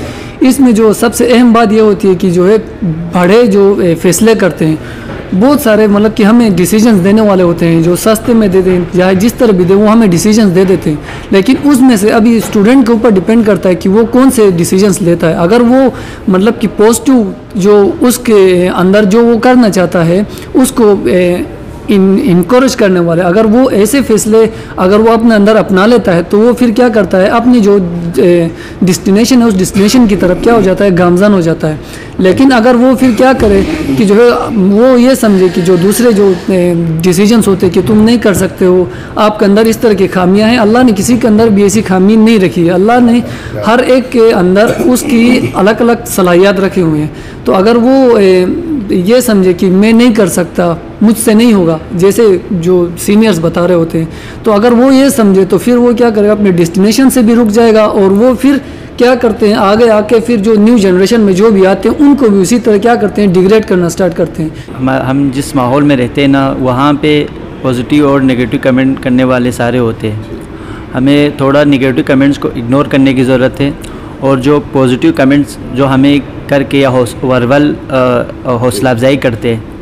इसमें जो सबसे अहम बात ये होती है कि जो है बड़े जो फैसले करते हैं, बहुत सारे मतलब कि हमें डिसीजंस देने वाले होते हैं, जो सस्ते में दे दें या जिस तरह भी दे वो हमें डिसीजंस दे देते हैं। लेकिन उसमें से अभी स्टूडेंट के ऊपर डिपेंड करता है कि वो कौन से डिसीजंस लेता है। अगर वो मतलब कि पॉजिटिव जो उसके अंदर जो वो करना चाहता है उसको इनकरेज करने वाले, अगर वो ऐसे फैसले अगर वो अपने अंदर अपना लेता है तो वो फिर क्या करता है, अपनी जो डेस्टिनेशन है उस डेस्टिनेशन की तरफ क्या हो जाता है, गामज़न हो जाता है। लेकिन अगर वो फिर क्या करे कि जो है वो ये समझे कि जो दूसरे जो डिसीजंस होते हैं कि तुम नहीं कर सकते हो, आपके अंदर इस तरह की खामियां हैं, अल्लाह ने किसी के अंदर भी ऐसी खामी नहीं रखी है। अल्लाह ने हर एक के अंदर उसकी अलग अलग सलाहियत रखे हुए हैं। तो अगर वो ये समझे कि मैं नहीं कर सकता, मुझसे नहीं होगा, जैसे जो सीनियर्स बता रहे होते हैं, तो अगर वो ये समझे तो फिर वो क्या करेगा, अपने डेस्टिनेशन से भी रुक जाएगा। और वो फिर क्या करते हैं, आगे आके फिर जो न्यू जनरेशन में जो भी आते हैं उनको भी उसी तरह क्या करते हैं, डिग्रेड करना स्टार्ट करते हैं। हम जिस माहौल में रहते हैं ना, वहाँ पे पॉजिटिव और नेगेटिव कमेंट करने वाले सारे होते हैं। हमें थोड़ा नेगेटिव कमेंट्स को इग्नोर करने की ज़रूरत है, और जो पॉजिटिव कमेंट्स जो हमें करके या वर्बल हौसला अफजाई करते हैं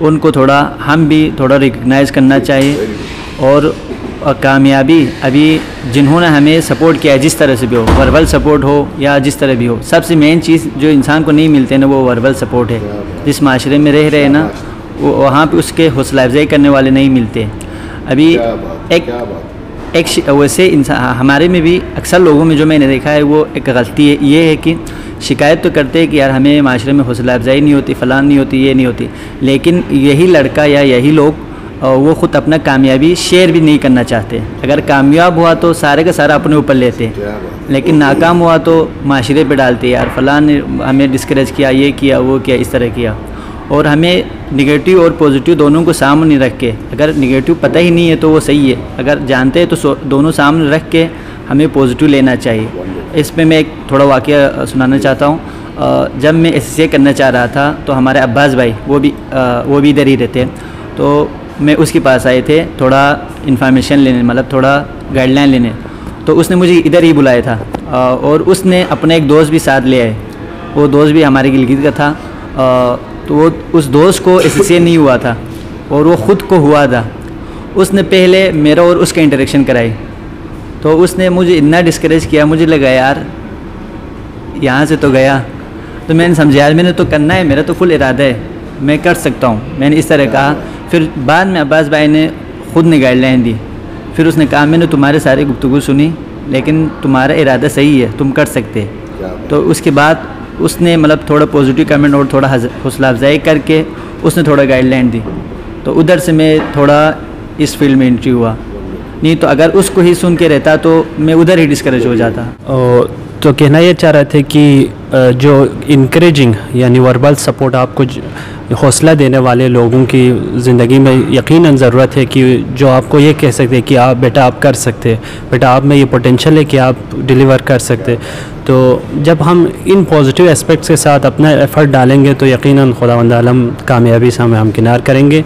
उनको थोड़ा हम भी थोड़ा रिकग्नाइज़ करना चाहिए। और कामयाबी अभी जिन्होंने हमें सपोर्ट किया है, जिस तरह से भी हो, वर्बल सपोर्ट हो या जिस तरह भी हो, सबसे मेन चीज़ जो इंसान को नहीं मिलते ना वो वर्बल सपोर्ट है। जिस माशरे में रह रहे हैं ना वहाँ पे उसके हौसला अफजाई करने वाले नहीं मिलते। अभी एक वैसे इंसान हमारे में भी अक्सर लोगों में जो मैंने देखा है वो एक गलती है, ये है कि शिकायत तो करते हैं कि यार हमें माशरे में हौसला अफजाई नहीं होती, फ़लान नहीं होती, ये नहीं होती, लेकिन यही लड़का या यही लोग वो ख़ुद अपना कामयाबी शेयर भी नहीं करना चाहते। अगर कामयाब हुआ तो सारे का सारा अपने ऊपर लेते हैं, लेकिन नाकाम हुआ तो माशरे पे डालते यार फ़लान ने हमें डिस्करेज किया, ये किया, वो किया, इस तरह किया। और हमें निगेटिव और पॉजिटिव दोनों को सामने रख के, अगर निगेटिव पता ही नहीं है तो वो सही है, अगर जानते हैं तो दोनों सामने रख के हमें पॉजिटिव लेना चाहिए। इसमें मैं एक थोड़ा वाक़या सुनाना चाहता हूँ। जब मैं SCA करना चाह रहा था तो हमारे अब्बास भाई वो भी इधर ही रहते हैं, तो मैं उसके पास आए थे थोड़ा इन्फॉर्मेशन लेने, मतलब थोड़ा गाइडलाइन लेने। तो उसने मुझे इधर ही बुलाया था और उसने अपने एक दोस्त भी साथ ले आए। वो दोस्त भी हमारे गिलगित का था। तो वो उस दोस्त को SCA नहीं हुआ था और वो ख़ुद को हुआ था। उसने पहले मेरा और उसका इंटरेक्शन कराई, तो उसने मुझे इतना डिस्करेज किया, मुझे लगा यार यहाँ से तो गया। तो मैंने समझा यार मैंने तो करना है, मेरा तो फुल इरादा है, मैं कर सकता हूँ, मैंने इस तरह कहा। फिर बाद में अब्बास भाई ने ख़ुद ने गाइडलाइन दी फिर उसने कहा मैंने तुम्हारे सारे गुफ्तगू सुनी, लेकिन तुम्हारा इरादा सही है, तुम कर सकते हैं। तो उसके बाद उसने मतलब थोड़ा पॉजिटिव कमेंट और थोड़ा हौसला अफजाई करके उसने थोड़ा गाइडलाइन दी। तो उधर से मैं थोड़ा इस फील्ड में एंट्री हुआ, नहीं तो अगर उसको ही सुन के रहता तो मैं उधर ही डिस्करेज हो जाता। तो कहना ये चाह रहे थे कि जो इनकरेजिंग यानी वर्बल सपोर्ट आपको हौसला देने वाले लोगों की ज़िंदगी में यकीनन ज़रूरत है, कि जो आपको ये कह सकते हैं कि आप बेटा आप कर सकते, बेटा आप में ये पोटेंशियल है कि आप डिलीवर कर सकते। तो जब हम इन पॉजिटिव एस्पेक्ट्स के साथ अपना एफ़र्ट डालेंगे तो यकीनन खुदावंद आलम कामयाबी से हमें हमकिनार करेंगे।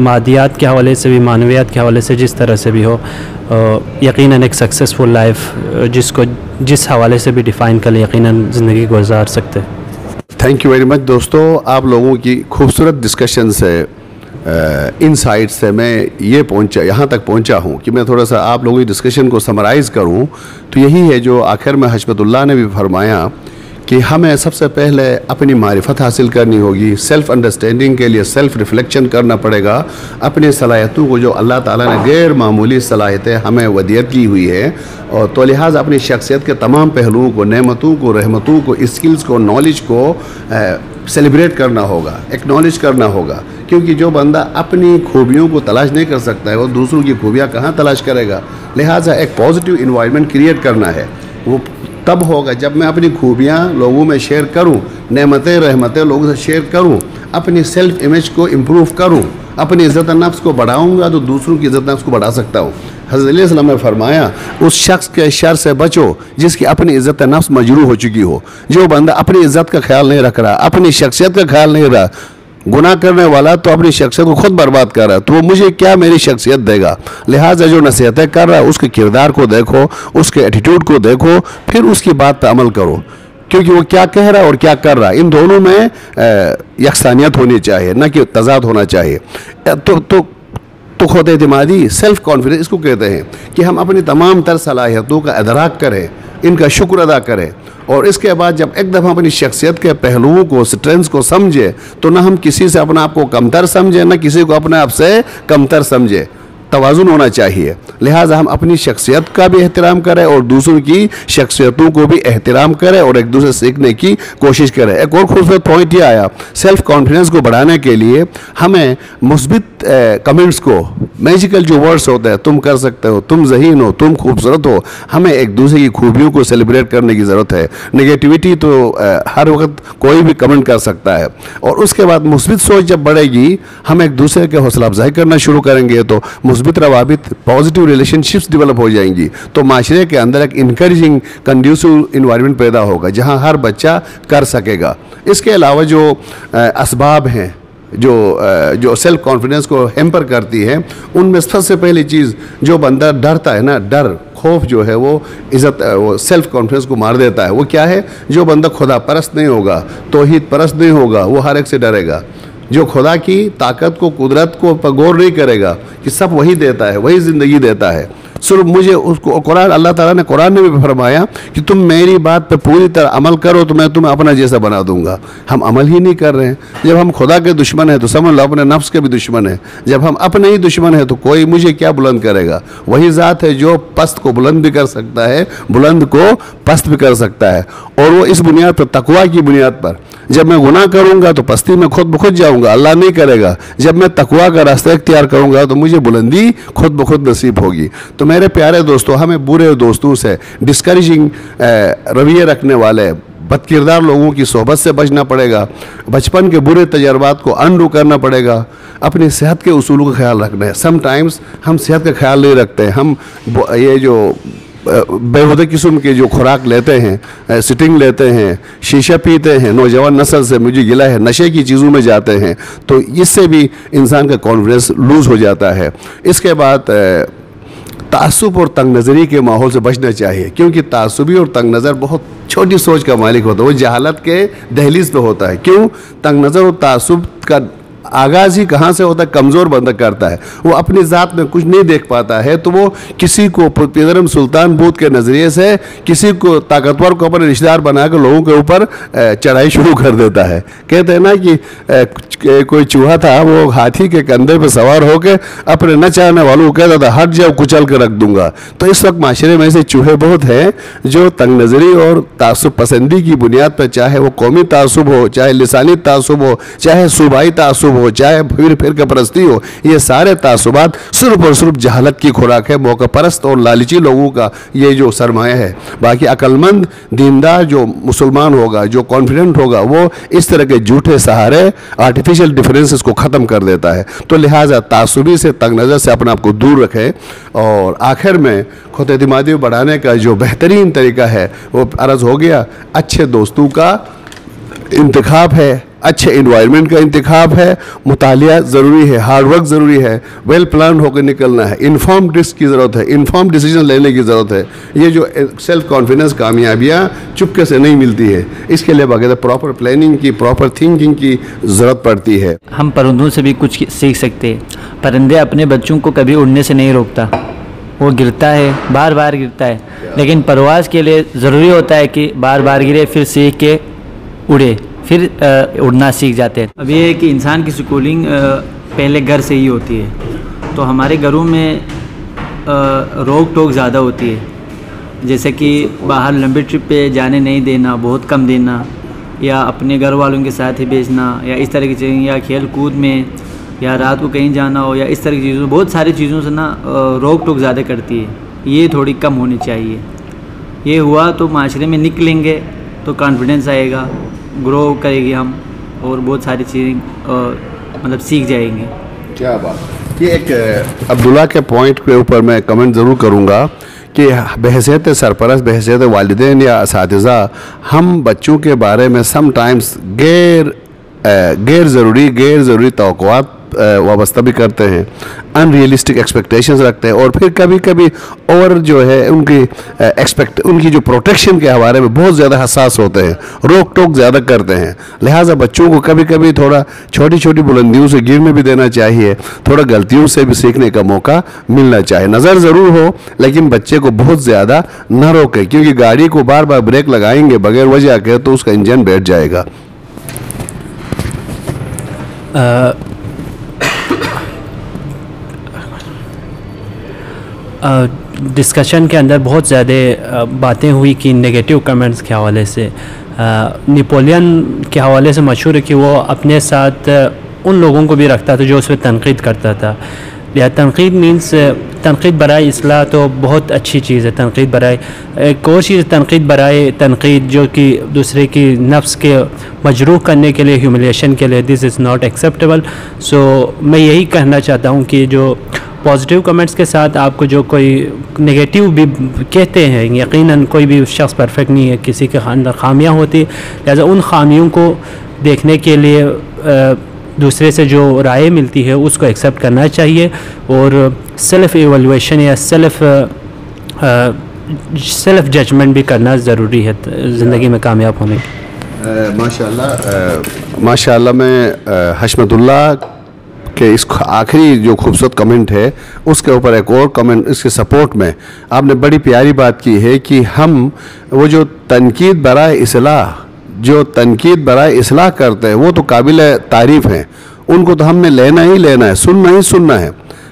मादियात के हवाले से भी, मानवियात के हवाले से, जिस तरह से भी हो, यकीनन एक सक्सेसफुल लाइफ जिसको जिस हवाले से भी डिफ़ाइन कर यकीनन ज़िंदगी गुजार सकते हैं। थैंक यू वेरी मच दोस्तों, आप लोगों की खूबसूरत डिस्कशन से, इनसाइट से मैं यहाँ तक पहुँचा हूँ कि मैं थोड़ा सा आप लोगों की डिस्कशन को समराइज़ करूँ। तो यही है जो आखिर में हशमतुल्लाह ने भी फरमाया कि हमें सबसे पहले अपनी मारिफत हासिल करनी होगी। सेल्फ़ अंडरस्टैंडिंग के लिए सेल्फ़ रिफ्लेक्शन करना पड़ेगा। अपनी सलाहियतों को, जो अल्लाह ताला ने गैर मामूली सलाहियतें हमें वदियत की हुई है, और तो लिहाजा अपनी शख्सियत के तमाम पहलुओं को, नेमतों को, रहमतों को, स्किल्स को, नॉलेज को सेलिब्रेट करना होगा, एक्नॉलेज करना होगा। क्योंकि जो बंदा अपनी खूबियों को तलाश नहीं कर सकता है वो दूसरों की खूबियाँ कहाँ तलाश करेगा। लिहाजा एक पॉजिटिव इन्वायरमेंट क्रिएट करना है। वो तब होगा जब मैं अपनी खूबियाँ लोगों में शेयर करूँ, नेमतें रहमतें लोगों से शेयर करूँ, अपनी सेल्फ इमेज को इम्प्रूव करूँ, अपनी इज़्ज़त नफ्स को बढ़ाऊँगा तो दूसरों की इज़्ज़त नफ्स को बढ़ा सकता हूँ। हज़रत अलैहि सल्लम ने फरमाया, उस शख्स के शर से बचो जिसकी अपनी इज़्ज़त नफ्स मजरूह हो चुकी हो। जो बंदा अपनी इज़्ज़त का ख्याल नहीं रख रहा, अपनी शख्सियत का ख्याल नहीं रहा, गुनाह करने वाला तो अपनी शख्सियत को खुद बर्बाद कर रहा है, तो वो मुझे क्या मेरी शख्सियत देगा। लिहाजा जो नसीहतें कर रहा है उसके किरदार को देखो, उसके एटीट्यूड को देखो, फिर उसकी बात पर अमल करो, क्योंकि वो क्या कह रहा है और क्या कर रहा है, इन दोनों में यकसानियत होनी चाहिए, न कि तजाद होना चाहिए। तो खुद एतमादी, सेल्फ कॉन्फिडेंस इसको कहते हैं कि हम अपनी तमाम तर सलाहियतों का इदराक करें, इनका शुक्र अदा करें, और इसके बाद जब एक दफ़ा अपनी शख्सियत के पहलुओं को, स्ट्रेंथ्स को समझे, तो ना हम किसी से अपने आप को कमतर समझे, ना किसी को अपने आप से कमतर समझे। तवाज़ुन होना चाहिए। लिहाजा हम अपनी शख्सियत का भी एहतराम करें और दूसरों की शख्सियतों को भी एहतराम करें और एक दूसरे से सीखने की कोशिश करें। एक और खूबसूरत पॉइंट ये आया, सेल्फ कॉन्फिडेंस को बढ़ाने के लिए हमें मुस्बित कमेंट्स को, मैजिकल जो वर्ड्स होते हैं, तुम कर सकते हो, तुम ज़हीन हो, तुम खूबसूरत हो, हमें एक दूसरे की खूबियों को सेलिब्रेट करने की ज़रूरत है। नेगेटिविटी तो हर वक्त कोई भी कमेंट कर सकता है, और उसके बाद मुस्बित सोच जब बढ़ेगी, हम एक दूसरे के हौसला अफजाई करना शुरू करेंगे तो मुस्बित रवाबित, पॉजिटिव रिलेशनशिप्स डेवलप हो जाएंगी। तो माशरे के अंदर एक इनकरेजिंग कंड्यूसिव इन्वायरमेंट पैदा होगा जहां हर बच्चा कर सकेगा। इसके अलावा जो असबाब हैं जो सेल्फ कॉन्फिडेंस को हैम्पर करती है, उनमें सबसे पहली चीज़, जो बंदा डरता है ना, डर खौफ जो है वो वो सेल्फ कॉन्फिडेंस को मार देता है। वो क्या है, जो बंदा खुदा परस्त नहीं होगा, तौहीद परस्त नहीं होगा, वो हर एक से डरेगा। जो खुदा की ताकत को, कुदरत को पर गौर नहीं करेगा कि सब वही देता है, वही ज़िंदगी देता है, सिर्फ मुझे उसको, कुरान, अल्लाह ताला ने कुरान में भी फरमाया कि तुम मेरी बात पे पूरी तरह अमल करो तो मैं तुम्हें अपना जैसा बना दूंगा। हम अमल ही नहीं कर रहे हैं। जब हम खुदा के दुश्मन हैं तो समझ लो अपने नफ्स के भी दुश्मन है। जब हम अपने ही दुश्मन हैं तो कोई मुझे क्या बुलंद करेगा। वही ज़ात है जो पस्त को बुलंद भी कर सकता है, बुलंद को पस्त भी कर सकता है, और वो इस बुनियाद पर, तकवा की बुनियाद पर। जब मैं गुनाह करूँगा तो पस्ती में खुद ब खुद जाऊँगा, अल्लाह नहीं करेगा। जब मैं तकवा का रास्ता इख्तियार करूँगा तो मुझे बुलंदी खुद ब खुद नसीब होगी। तो मेरे प्यारे दोस्तों, हमें बुरे दोस्तों से, डिस्करेजिंग रवैये रखने वाले, बदकिरदार लोगों की सोहबत से बचना पड़ेगा। बचपन के बुरे तजर्बात को अनडू करना पड़ेगा। अपनी सेहत के उसूलों का ख्याल रखना है। समटाइम्स हम सेहत का ख्याल नहीं रखते। हम ये जो बेहुदा किस्म के जो खुराक लेते हैं, सिटिंग लेते हैं, शीशा पीते हैं, नौजवान नस्ल से मुझे गिला है, नशे की चीज़ों में जाते हैं, तो इससे भी इंसान का कॉन्फिडेंस लूज़ हो जाता है। इसके बाद तासुब और तंग नज़री के माहौल से बचना चाहिए, क्योंकि तासुबी और तंग नज़र बहुत छोटी सोच का मालिक होता है, वो जहालत के दहलीज पे होता है। क्यों? तंग नज़र और तासुब का आगाज़ ही कहाँ से होता है, कमज़ोर बंदा करता है, वो अपनी ज़ात में कुछ नहीं देख पाता है, तो वो किसी को पिदरम सुल्तान बूथ के नज़रिए से किसी को ताकतवर को अपने रिश्तेदार बनाकर लोगों के ऊपर चढ़ाई शुरू कर देता है। कहते हैं ना कि कोई चूहा था, वो हाथी के कंधे पर सवार होकर अपने न चाहने वालों को कहता था हट जाओ, कुचल कर रख दूंगा। तो इस वक्त माशरे में ऐसे चूहे बहुत हैं जो तंग नज़री और तासुब पसंदी की बुनियाद पर, चाहे वो कौमी तासुब हो, चाहे लिसानी तासुब हो, चाहे सूबाई तासुब हो, चाहे फिर का परस्ती हो, ये सारे तासुबात सिर्फ और सिर्फ जहालत की खुराक है, मौका परस्त और लालची लोगों का ये जो सरमाया है। बाकी अक्लमंद दीनदार जो मुसलमान होगा, जो कॉन्फिडेंट होगा, वो इस तरह के झूठे सहारे आर्टिफिशियल डिफरेंसेस को ख़त्म कर देता है। तो लिहाजा तासुबी से, तंग नज़र से अपने आप को दूर रखें। और आखिर में खुद एतमादी बढ़ाने का जो बेहतरीन तरीका है वो अर्ज़ हो गया, अच्छे दोस्तों का इंतखाब है, अच्छे इन्वायरमेंट का इंतखाब है, मुतालिया ज़रूरी है, हार्ड वर्क ज़रूरी है, वेल प्लान होकर निकलना है, इन्फॉर्म रिस्क की ज़रूरत है, इन्फॉर्म डिसीजन लेने की ज़रूरत है। ये जो सेल्फ कॉन्फिडेंस कामयाबियाँ चुपके से नहीं मिलती है, इसके लिए बाकायदा प्रॉपर प्लानिंग की, प्रॉपर थिंकिंग की ज़रूरत पड़ती है। हम परिंदों से भी कुछ सीख सकते हैं। परिंदे अपने बच्चों को कभी उड़ने से नहीं रोकता, वो गिरता है, बार बार गिरता है, लेकिन परवाज़ के लिए ज़रूरी होता है कि बार बार गिरे, फिर सीख के उड़े, फिर उड़ना सीख जाते हैं। अब ये है कि इंसान की स्कूलिंग पहले घर से ही होती है, तो हमारे घरों में रोक टोक ज़्यादा होती है, जैसे कि बाहर लंबी ट्रिप पे जाने नहीं देना, बहुत कम देना, या अपने घर वालों के साथ ही भेजना, या इस तरह की चीज़ें, या खेल कूद में, या रात को कहीं जाना हो, या इस तरह की चीज़ों, बहुत सारी चीज़ों से ना रोक टोक ज़्यादा करती है। ये थोड़ी कम होनी चाहिए। ये हुआ तो माशरे में निकलेंगे तो कॉन्फिडेंस आएगा, ग्रो करेंगे हम, और बहुत सारी चीज़ें मतलब सीख जाएंगे। क्या बात। ये एक अब्दुल्ला के पॉइंट के ऊपर मैं कमेंट ज़रूर करूँगा कि बहैसियत सरपरस्त, बहैसियत वालिदैन या असातिज़ा, हम बच्चों के बारे में समटाइम्स गैर ज़रूरी तवक्कुआत वाबस्ता भी करते हैं, अनरियलिस्टिक एक्सपेक्टेशंस रखते हैं, और फिर कभी कभी और जो है उनकी जो प्रोटेक्शन के हवाले में बहुत ज़्यादा हसास होते हैं, रोक टोक ज़्यादा करते हैं। लिहाजा बच्चों को कभी कभी थोड़ा छोटी छोटी बुलंदियों से गिरने भी देना चाहिए, थोड़ा गलतियों से भी सीखने का मौका मिलना चाहिए। नज़र ज़रूर हो, लेकिन बच्चे को बहुत ज़्यादा न रोके, क्योंकि गाड़ी को बार बार ब्रेक लगाएंगे बगैर वजह के तो उसका इंजन बैठ जाएगा। डिस्कशन के अंदर बहुत ज़्यादा बातें हुई कि नेगेटिव कमेंट्स के हवाले से। नेपोलियन के हवाले से मशहूर है कि वो अपने साथ उन लोगों को भी रखता था जो उस पर तनकीद करता था। या तनकीद मीन्स तनकीद बराए इस्लाह तो बहुत अच्छी चीज़ है। तनकीद बराए एक और चीज़, तनकीद बराए तनकीद जो कि दूसरे की नफ्स के मजरूह करने के लिए, ह्यूमिलिएशन के लिए, दिस इज़ नॉट एक्सेप्टेबल। सो मैं यही कहना चाहता हूँ कि जो पॉजिटिव कमेंट्स के साथ आपको जो कोई नेगेटिव भी कहते हैं, यकीनन कोई भी शख्स परफेक्ट नहीं है, किसी के अंदर खामियां होती है, लिहाजा उन खामियों को देखने के लिए दूसरे से जो राय मिलती है उसको एक्सेप्ट करना चाहिए, और सेल्फ़ एवल्यूएशन या सेल्फ़ जजमेंट भी करना ज़रूरी है ज़िंदगी में कामयाब होने के। माशाअल्लाह मैं हशमतुल्ला के इस आखिरी जो खूबसूरत कमेंट है उसके ऊपर एक और कमेंट इसके सपोर्ट में आपने बड़ी प्यारी बात की है कि हम वो जो तनकीद बराए इस्लाह करते हैं वो तो काबिल तारीफ़ हैं, उनको तो हमने लेना ही लेना है, सुनना ही सुनना है,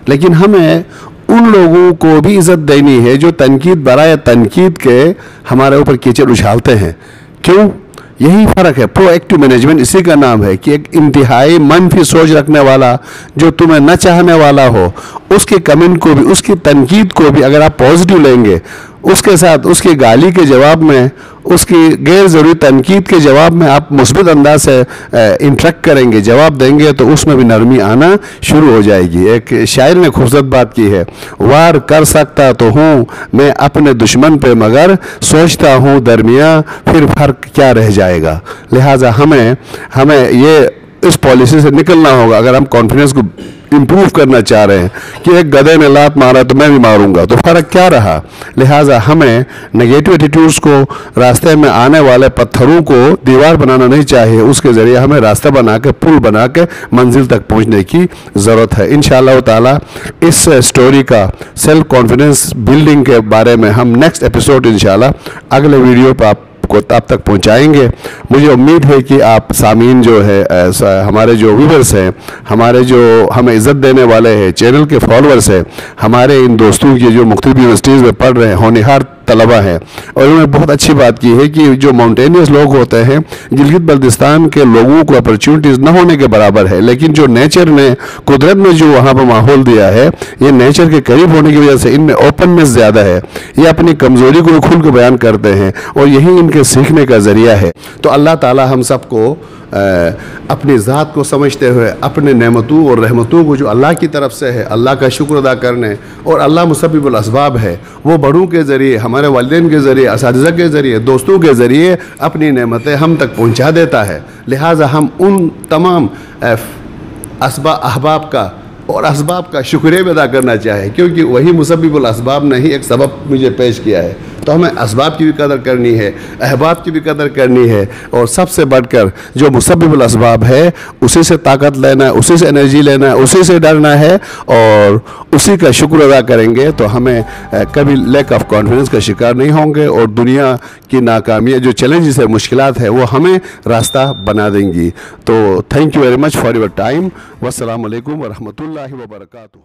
लेकिन हमें उन लोगों को भी इज़्ज़त देनी है जो तनकीद बराए तनकीद के हमारे ऊपर कीचड़ उछालते हैं। क्यों? यही फ़र्क है। प्रोएक्टिव मैनेजमेंट इसी का नाम है कि एक इंतहाई मनफी सोच रखने वाला, जो तुम्हें न चाहने वाला हो, उसके कमेंट को भी, उसकी तनकीद को भी अगर आप पॉजिटिव लेंगे, उसके साथ उसकी गाली के जवाब में, उसकी गैर ज़रूरी तनकीद के जवाब में आप मुस्बित अंदाज से इंटरेक्ट करेंगे, जवाब देंगे, तो उसमें भी नरमी आना शुरू हो जाएगी। एक शायर ने खूबसूरत बात की है, वार कर सकता तो हूँ मैं अपने दुश्मन पे, मगर सोचता हूँ दरमिया फिर फ़र्क क्या रह जाएगा। लिहाजा हमें ये इस पॉलिसी से निकलना होगा। अगर हम कॉन्फिडेंस को इम्प्रूव करना चाह रहे हैं कि एक गधे ने लात मारा तो मैं भी मारूंगा, तो फ़र्क क्या रहा। लिहाजा हमें नेगेटिव एटीट्यूड्स को, रास्ते में आने वाले पत्थरों को दीवार बनाना नहीं चाहिए, उसके ज़रिए हमें रास्ता बना के, पुल बना के मंजिल तक पहुंचने की ज़रूरत है। इंशाअल्लाह ताला इस स्टोरी का सेल्फ कॉन्फिडेंस बिल्डिंग के बारे में हम नेक्स्ट एपिसोड इंशाअल्लाह अगले वीडियो पर आपको तब तक पहुंचाएंगे। मुझे उम्मीद है कि आप सामीन जो है, हमारे जो व्यूअर्स हैं, हमारे जो हमें इज़्ज़त देने वाले हैं, चैनल के फॉलोअर्स हैं, हमारे इन दोस्तों की जो मुख्तलिफ यूनिवर्सिटीज़ में पढ़ रहे हैं, होनहार तलबा है, और उन्होंने बहुत अच्छी बात की है कि जो माउंटेनियस लोग होते हैं, गिलगित बल्तिस्तान के लोगों को अपॉर्चुनिटीज़ न होने के बराबर है, लेकिन जो नेचर ने, कुदरत ने जो वहाँ पर माहौल दिया है, ये नेचर के करीब होने की वजह से इनमें ओपननेस ज़्यादा है, ये अपनी कमज़ोरी को खुल के बयान करते हैं और यही इनके सीखने का ज़रिया है। तो अल्लाह ताला हम सबको अपनी ज़ात को समझते हुए अपने नेमतों और रहमतों को जो अल्लाह की तरफ से है, अल्लाह का शुक्र अदा करने, और अल्लाह मुसब्बिबुल असबाब है, वो बड़ों के ज़रिए, हमारे वालिदैन के ज़रिए, असातिज़ा के ज़रिए, दोस्तों के ज़रिए अपनी नेमतें हम तक पहुँचा देता है। लिहाजा हम उन तमाम अहबाब का और असबाब का शुक्रिया भी अदा करना चाहे, क्योंकि वही मुसब्बिबुल असबाब ने ही एक सबब मुझे पेश किया है। तो हमें असबाब की भी कदर करनी है, अहबाब की भी कदर करनी है, और सबसे बढ़कर जो मुसब्बिबुल असबाब है उसी से ताकत लेना है, उसी से एनर्जी लेना है, उसी से डरना है, और उसी का शुक्र अदा करेंगे तो हमें कभी लैक ऑफ कॉन्फिडेंस का शिकार नहीं होंगे, और दुनिया की नाकामियाँ, जो चैलेंजेस है, मुश्किलात है, वो हमें रास्ता बना देंगी। तो thank you very much for your time. वस्सलामु अलैकुम व रहमतुल्लाहि व बरकातुहू।